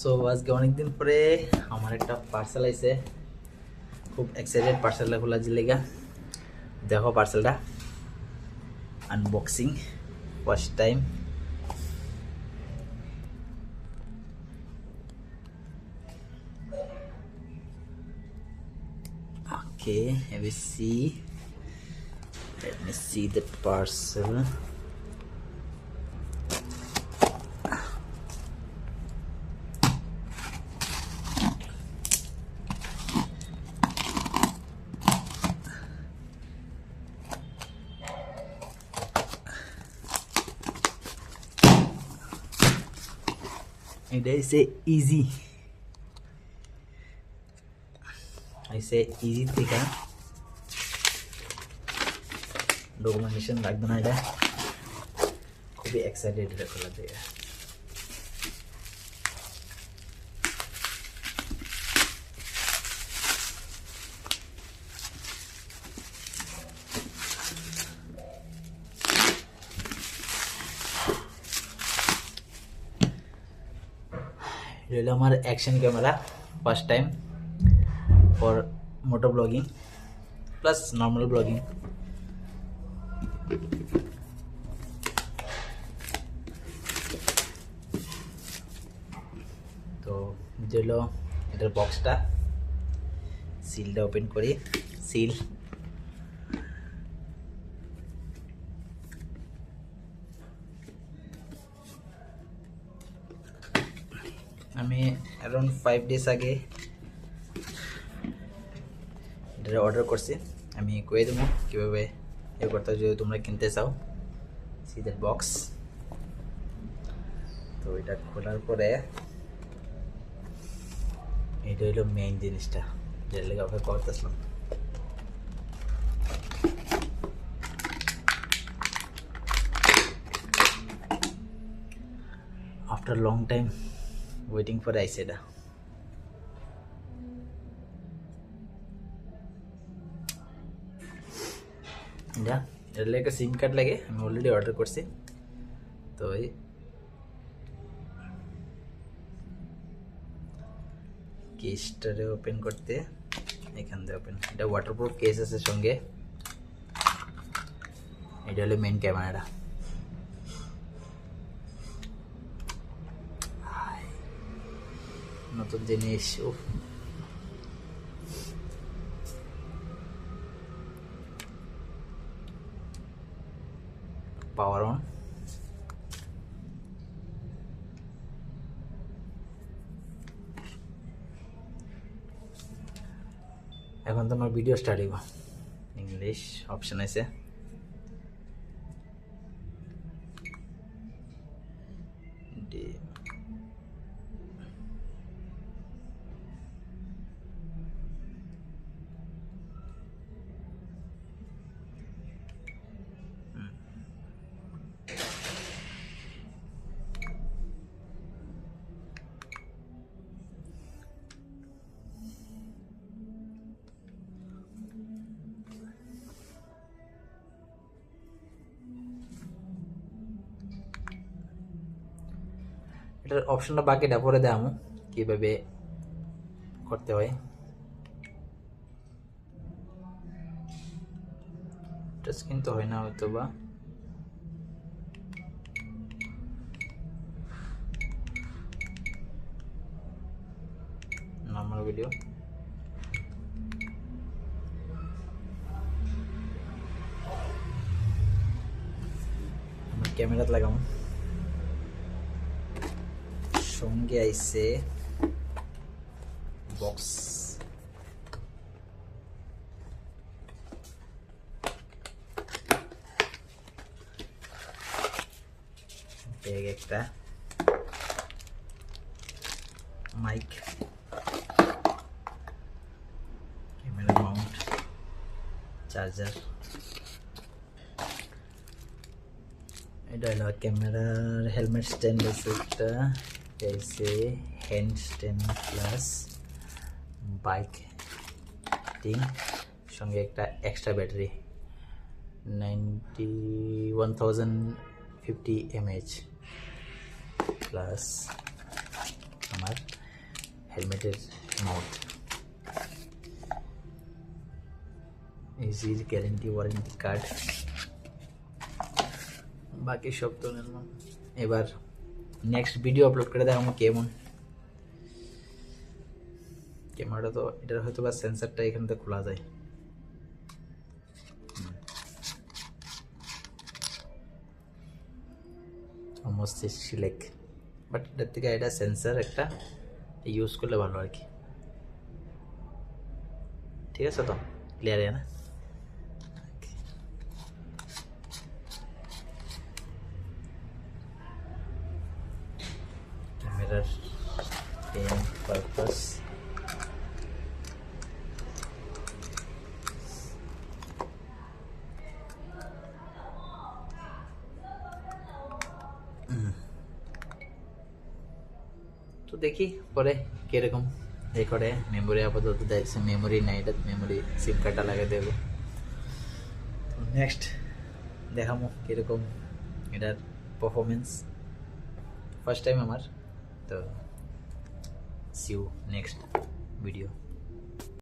So আজকে অনেকদিন পরে আমার একটা পার্সেল আইছে, খুব এক্সাইটেড পার্সেলটা খোলার লেগা। দেখো পার্সেলটা unboxing first time. Okay, let me see the parcel. And I say easy. I say easy থেকে ডকুমেন্টেশন লাগবে না, এটা খুবই এক্সাইটেড এটা খোলা থেকে। এটা হলো আমার action camera, first time for moto blogging plus normal blogging. তো যেগুলো এটার বক্সটা, সিলটা ওপেন করি। সিল আমি অ্যারাউন্ড 5 days আগে এটা অর্ডার করছি। আমি কয়ে দেবো কীভাবে এ করতে যদি তোমরা কিনতে চাও। See that box. তো এটা খোলার পরে এটা হলো মেইন জিনিসটা, যেটা লেগে অপেক্ষা করতেছিলাম। After long time waiting for আইসে এটা। এটার লেগে সিম কার্ড লাগে, আমি অলরেডি অর্ডার করছি। তো এই কেসটারে ওপেন করতে এখান থেকে ওপেন, এটা ওয়াটারপ্রুফ কেস আছে সঙ্গে। এটা হলো মেইন ক্যামেরাটা। নতুন জিনিস, পাওয়ার অন। এখন তো আমার ভিডিও স্টার্ট হইব। ইংলিশ অপশন আছে, এটার অপশনটা বাকিটা পরে দেখাম কিভাবে করতে হয়। টাচ কিন্তু হয় না হয়তো বা। নর্মাল ভিডিও ক্যামেরাতে লাগাম। সঙ্গে আইছে বক্স, ব্যাগ একটা, মাইক, ক্যামেরা মাউন্ট, চার্জার। এটা হলো ক্যামেরার হেলমেট স্ট্যান্ড আছে একটা, আছে হ্যান্ড স্ট্যান্ড প্লাস বাইক টিং, সঙ্গে একটা এক্সট্রা ব্যাটারি 1050 mAh প্লাস আমার হেলমেটের নোট, ইজির গ্যারেন্টি ওয়ারেন্টি কার্ড, বাকি সব তো নিলাম। এবার নেক্সট ভিডিও আপলোড করে দেখাবো কেমন। ক্যামেরাটা তো এটার হয়তো বা সেন্সারটা এখান থেকে খোলা যায়, অলমোস্ট সিলেক্ট, বাট এটার থেকে এটা সেন্সার একটা ইউজ করলে ভালো আর কি। ঠিক আছে তো, ক্লিয়ার है ना? ক্যামেরার মেন পারপাস তো দেখি পরে কিরকম এ করে। মেমোরি আপাতত দেখছে মেমোরি নাই, এটা মেমোরি সিম কার্ডটা লাগিয়ে দেবো। নেক্সট দেখাবো কিরকম এটার পারফরমেন্স, ফার্স্ট টাইম আমার। তো সি ইউ নেক্সট ভিডিও।